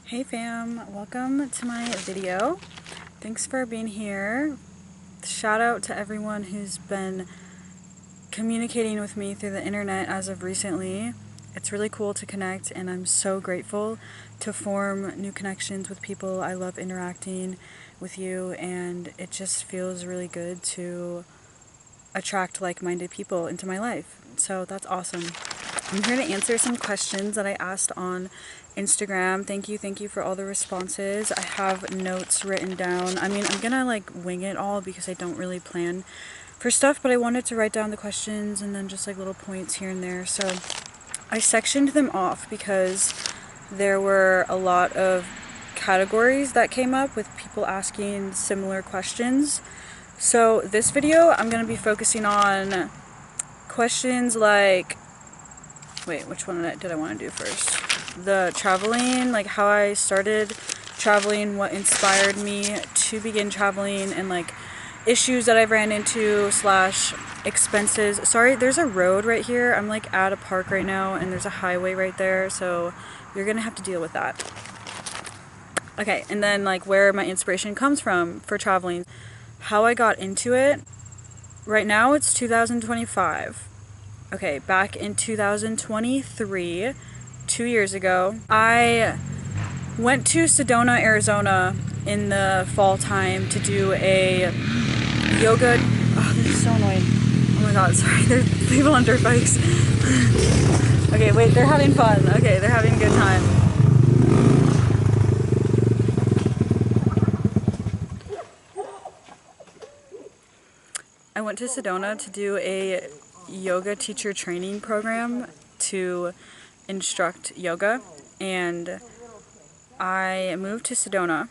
Hey fam, welcome to my video. Thanks for being here. Shout out to everyone who's been communicating with me through the internet as of recently. It's really cool to connect, and I'm so grateful to form new connections with people. I love interacting with you, and it just feels really good to attract like-minded people into my life. So that's awesome. I'm here to answer some questions that I asked on Instagram. Thank you for all the responses. I have notes written down. I mean, I'm gonna wing it all because I don't really plan for stuff, but I wanted to write down the questions and then just little points here and there. So I sectioned them off because there were a lot of categories that came up with people asking similar questions. So this video, I'm gonna be focusing on questions like, wait, which one did I want to do first? The traveling, like how I started traveling, what inspired me to begin traveling, and issues that I've ran into / expenses. Sorry, there's a road right here. I'm at a park right now and there's a highway right there, so you're gonna have to deal with that. Okay, and then where my inspiration comes from for traveling, how I got into it. Right now it's 2025. Okay, back in 2023, 2 years ago, I went to Sedona, Arizona in the fall time to do a yoga. Oh, this is so annoying. Oh my god, sorry, there's people on dirt bikes. Okay, wait, they're having fun. Okay, they're having a good time. I went to Sedona to do a yoga teacher training program to instruct yoga, and I moved to Sedona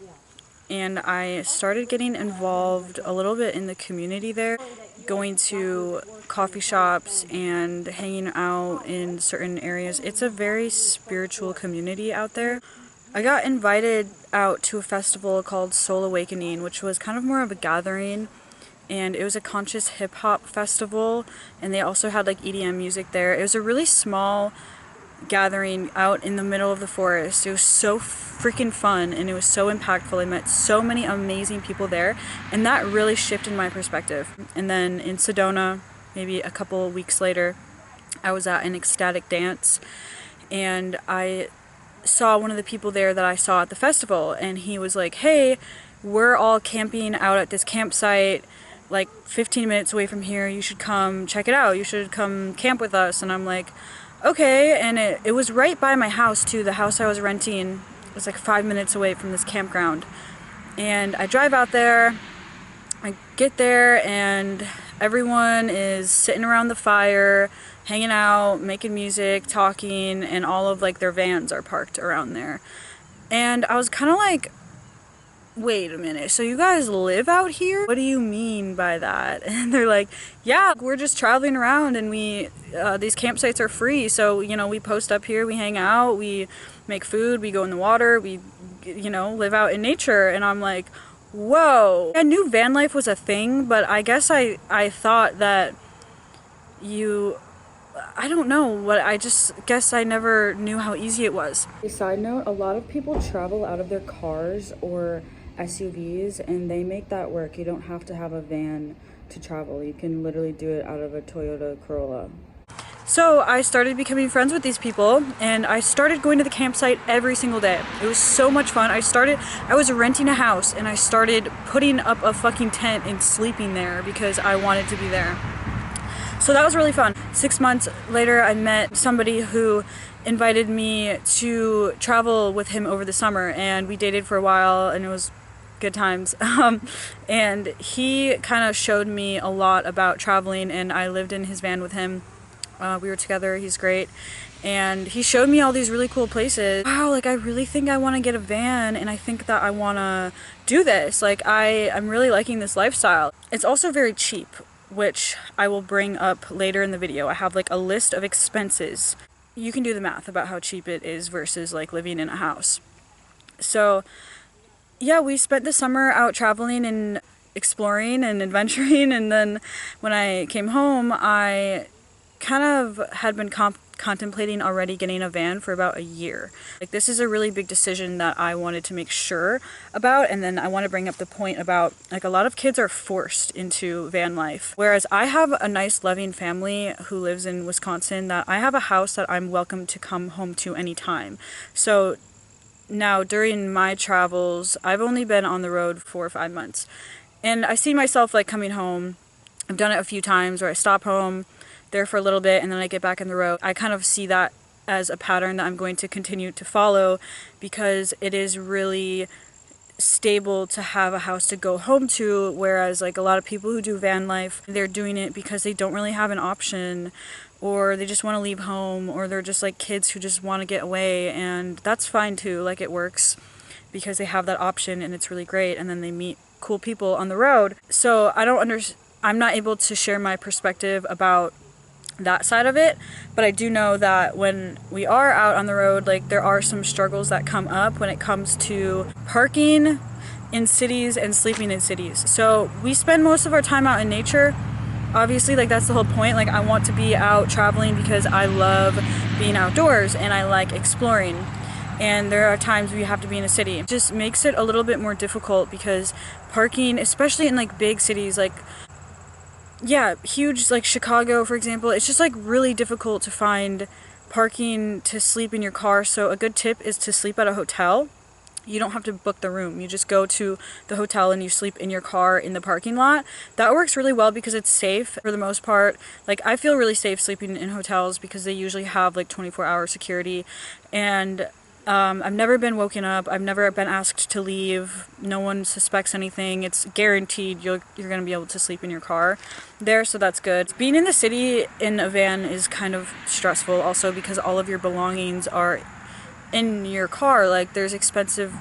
and I started getting involved a little bit in the community there, going to coffee shops and hanging out in certain areas. It's a very spiritual community out there. I got invited out to a festival called Soul Awakening, which was kind of more of a gathering, and it was a conscious hip-hop festival, and they also had EDM music there. It was a really small gathering out in the middle of the forest. It was so freaking fun and it was so impactful. I met so many amazing people there, and that really shifted my perspective. And then in Sedona, maybe a couple weeks later, I was at an ecstatic dance and I saw one of the people there that I saw at the festival, and he was like, hey, we're all camping out at this campsite 15 minutes away from here. You should come check it out. You should come camp with us. And I'm like, okay. And it was right by my house too. The house I was renting was 5 minutes away from this campground. And I drive out there, I get there, and everyone is sitting around the fire, hanging out, making music, talking, and all of their vans are parked around there. And I was kind of like, wait a minute, so you guys live out here? What do you mean by that? And they're like, yeah, we're just traveling around, and these campsites are free, so we post up here, we hang out, we make food, we go in the water, we live out in nature. And I'm like, whoa. I knew van life was a thing, but I guess I thought that I don't know what, I just guess I never knew how easy it was. Side note, a lot of people travel out of their cars or SUVs, and they make that work. You don't have to have a van to travel. You can literally do it out of a Toyota Corolla. So I started becoming friends with these people, and I started going to the campsite every single day. It was so much fun. I was renting a house, and I started putting up a fucking tent and sleeping there because I wanted to be there. So that was really fun. 6 months later, I met somebody who invited me to travel with him over the summer, and we dated for a while, and it was good times. And he kind of showed me a lot about traveling, and I lived in his van with him. We were together. He's great. And he showed me all these really cool places. Wow, I really think I want to get a van, and I think that I want to do this. I'm really liking this lifestyle. It's also very cheap, which I will bring up later in the video. I have a list of expenses. You can do the math about how cheap it is versus living in a house. So yeah, we spent the summer out traveling and exploring and adventuring, and then when I came home, I kind of had been contemplating already getting a van for about a year. Like, this is a really big decision that I wanted to make sure about. And then I want to bring up the point about, like, a lot of kids are forced into van life, whereas I have a nice loving family who lives in Wisconsin, that I have a house that I'm welcome to come home to anytime. So now during my travels, I've only been on the road 4 or 5 months, and I see myself like coming home. I've done it a few times where I stop home there for a little bit and then I get back on the road. I kind of see that as a pattern that I'm going to continue to follow, because it is really stable to have a house to go home to, whereas like a lot of people who do van life, they're doing it because they don't really have an option, or they just want to leave home, or they're just like kids who just want to get away, and that's fine too. Like, it works because they have that option and it's really great, and then they meet cool people on the road. So I'm not able to share my perspective about that side of it, but I do know that when we are out on the road, like, there are some struggles that come up when it comes to parking in cities and sleeping in cities. So we spend most of our time out in nature. Obviously, like, that's the whole point. Like, I want to be out traveling because I love being outdoors and I like exploring. And there are times we have to be in a city. It just makes it a little bit more difficult because parking, especially in like big cities, like, yeah, huge, like Chicago, for example, it's just like really difficult to find parking to sleep in your car. So a good tip is to sleep at a hotel. You don't have to book the room. You just go to the hotel and you sleep in your car in the parking lot. That works really well because it's safe for the most part. Like, I feel really safe sleeping in hotels because they usually have like 24-hour security. And I've never been woken up. I've never been asked to leave. No one suspects anything. It's guaranteed you're going to be able to sleep in your car there, so that's good. Being in the city in a van is kind of stressful also because all of your belongings are in your car. Like, there's expensive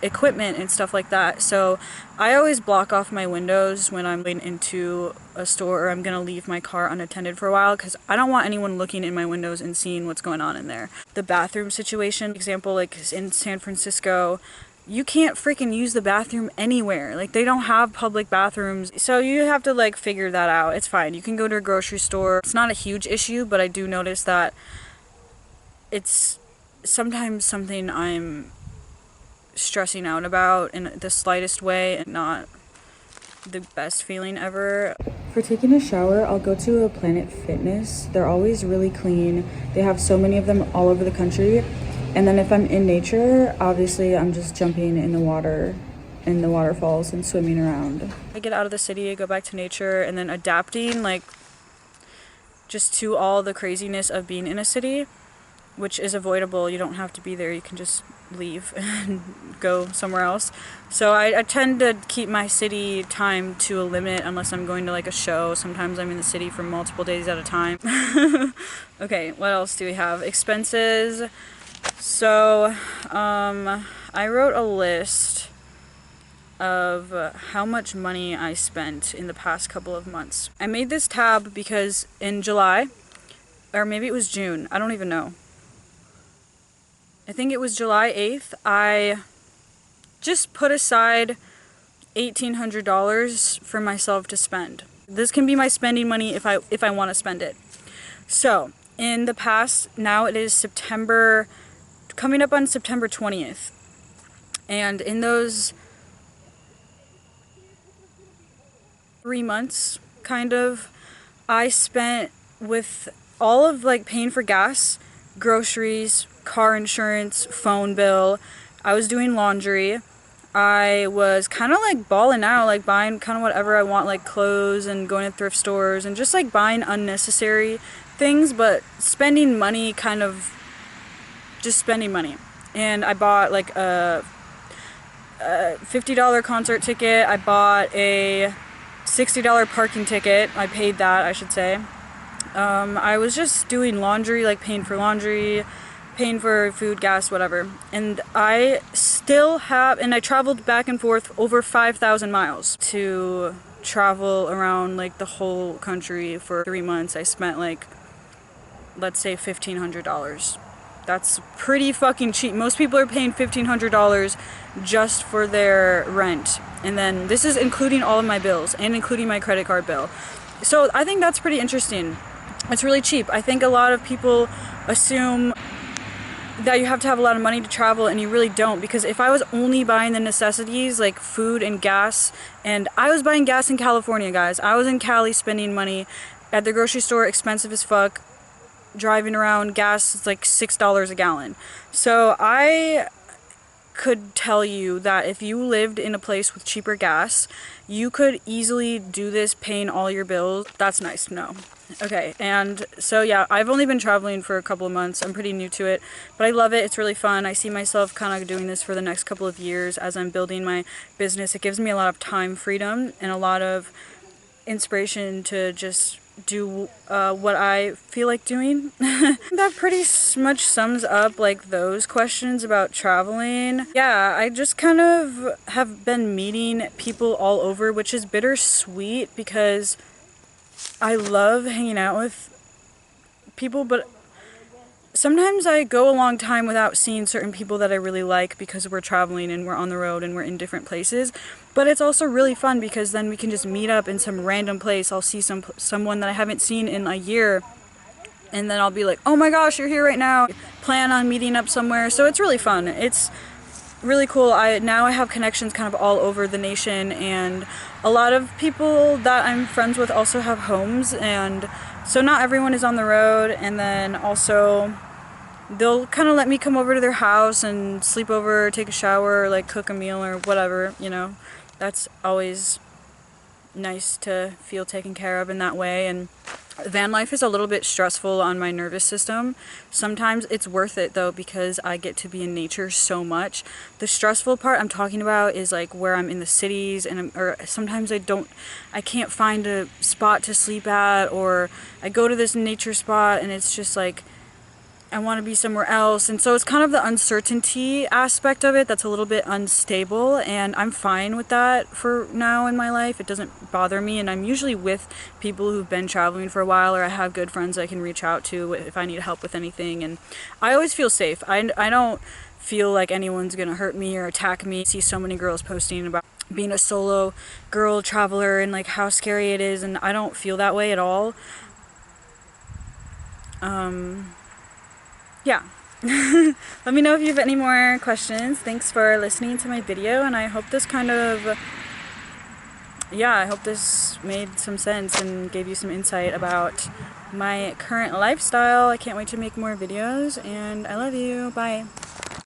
equipment and stuff like that. So I always block off my windows when I'm going into a store or I'm going to leave my car unattended for a while, because I don't want anyone looking in my windows and seeing what's going on in there. The bathroom situation, example, like in San Francisco, you can't freaking use the bathroom anywhere. Like, they don't have public bathrooms. So you have to like figure that out. It's fine. You can go to a grocery store. It's not a huge issue, but I do notice that it's sometimes something I'm stressing out about in the slightest way, and not the best feeling ever. For taking a shower, I'll go to a Planet Fitness. They're always really clean. They have so many of them all over the country. And then if I'm in nature, obviously I'm just jumping in the water, in the waterfalls, and swimming around. I get out of the city, I go back to nature, and then adapting like just to all the craziness of being in a city, which is avoidable. You don't have to be there. You can just leave and go somewhere else. So I tend to keep my city time to a limit unless I'm going to like a show. Sometimes I'm in the city for multiple days at a time. Okay, what else do we have? Expenses. So I wrote a list of how much money I spent in the past couple of months. I made this tab because in July, or maybe it was June, I don't even know. I think it was July 8th, I just put aside $1,800 for myself to spend. This can be my spending money if I want to spend it. So, in the past, now it is September, coming up on September 20th. And in those 3 months, kind of, I spent, with all of like paying for gas, groceries, car insurance, phone bill, I was doing laundry, I was kind of like balling out, like buying kind of whatever I want, like clothes, and going to thrift stores and just like buying unnecessary things, but spending money, kind of just spending money. And I bought like a $50 concert ticket, I bought a $60 parking ticket, I paid that, I should say. I was just doing laundry, like paying for laundry, paying for food, gas, whatever. And I still have, and I traveled back and forth over 5,000 miles to travel around like the whole country for 3 months. I spent like, let's say $1,500. That's pretty fucking cheap. Most people are paying $1,500 just for their rent. And then this is including all of my bills and including my credit card bill. So I think that's pretty interesting. It's really cheap. I think a lot of people assume that you have to have a lot of money to travel, and you really don't, because if I was only buying the necessities like food and gas, and I was buying gas in California, guys. I was in Cali spending money at the grocery store, expensive as fuck. Driving around, gas is like $6 a gallon. So I could tell you that if you lived in a place with cheaper gas, you could easily do this paying all your bills. That's nice to know. Okay, and so yeah, I've only been traveling for a couple of months. I'm pretty new to it, but I love it. It's really fun. I see myself kind of doing this for the next couple of years as I'm building my business. It gives me a lot of time freedom and a lot of inspiration to just do what I feel like doing. That pretty much sums up like those questions about traveling. Yeah, I just kind of have been meeting people all over, which is bittersweet because I love hanging out with people, but sometimes I go a long time without seeing certain people that I really like because we're traveling and we're on the road and we're in different places. But it's also really fun because then we can just meet up in some random place. I'll see someone that I haven't seen in a year, and then I'll be like, oh my gosh, you're here right now. Plan on meeting up somewhere. So it's really fun. It's really cool. Now I have connections kind of all over the nation, and a lot of people that I'm friends with also have homes, and so not everyone is on the road. And then also they'll kind of let me come over to their house and sleep over, take a shower, like cook a meal or whatever, you know. That's always nice to feel taken care of in that way. And van life is a little bit stressful on my nervous system. Sometimes it's worth it though, because I get to be in nature so much. The stressful part I'm talking about is like where I'm in the cities, and or sometimes I can't find a spot to sleep at, or I go to this nature spot and it's just like I want to be somewhere else. And so it's kind of the uncertainty aspect of it that's a little bit unstable, and I'm fine with that for now in my life. It doesn't bother me, and I'm usually with people who've been traveling for a while, or I have good friends I can reach out to if I need help with anything, and I always feel safe. I don't feel like anyone's gonna hurt me or attack me. I see so many girls posting about being a solo girl traveler and like how scary it is, and I don't feel that way at all. Yeah. Let me know if you have any more questions. Thanks for listening to my video, and I hope this I hope this made some sense and gave you some insight about my current lifestyle. I can't wait to make more videos, and I love you. Bye.